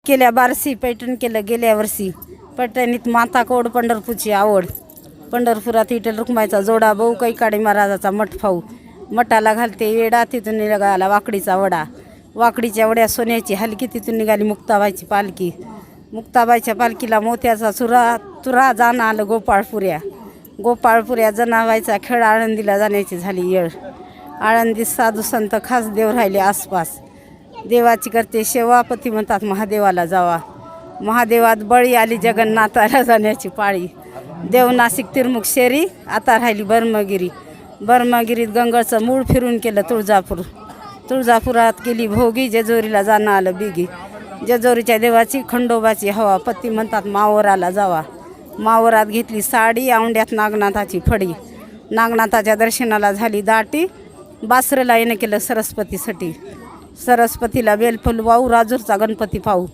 केल्या बारसी पैठण केलं गेल्या वर्षी. पैठणीत माता कोड पंढरपूरची आवड. पंढरपुरात विठ्ठल रुक्माईचा जोडा भाऊ कैकाडी महाराजाचा मठ फाऊ. मठाला घालते वेडा तिथून निघाला वाकडीचा वडा. वाकडीच्या वड्या सोन्याची हलकी तिथून निघाली मुक्ताबाईची पालखी. मुक्ताबाईच्या पालखीला मोत्याचा तुरा जाणं आलं गोपाळपुऱ्या. गोपाळपुऱ्या जनाबाईचा खेळ आळंदीला जाण्याची झाली येळ. आळंदीत साधू संत खास देव राहिले आसपास. देवाची करते सेवा पती म्हणतात महादेवाला जावा. महादेवात बळी आली जगन्नाथाला जाण्याची पाळी. देव नाशिक तिरमुख शेरी आता राहिली बर्मगिरी. बर्मगिरीत गंगाचं मूळ फिरून केलं तुळजापूर. तुळजापुरात केली भोगी जेजोरीला जाणं आलं बिगी. जेजोरीच्या देवाची खंडोबाची हवा पती म्हणतात मावराला जावा. मावरात घेतली साडी औंड्यात नागनाथाची फडी. नागनाथाच्या दर्शनाला झाली दाटी. बासरेला येणं केलं सरस्वतीसाठी. सरस्वतीला बेलफुल वाहू राजूरचा गणपती पाहू.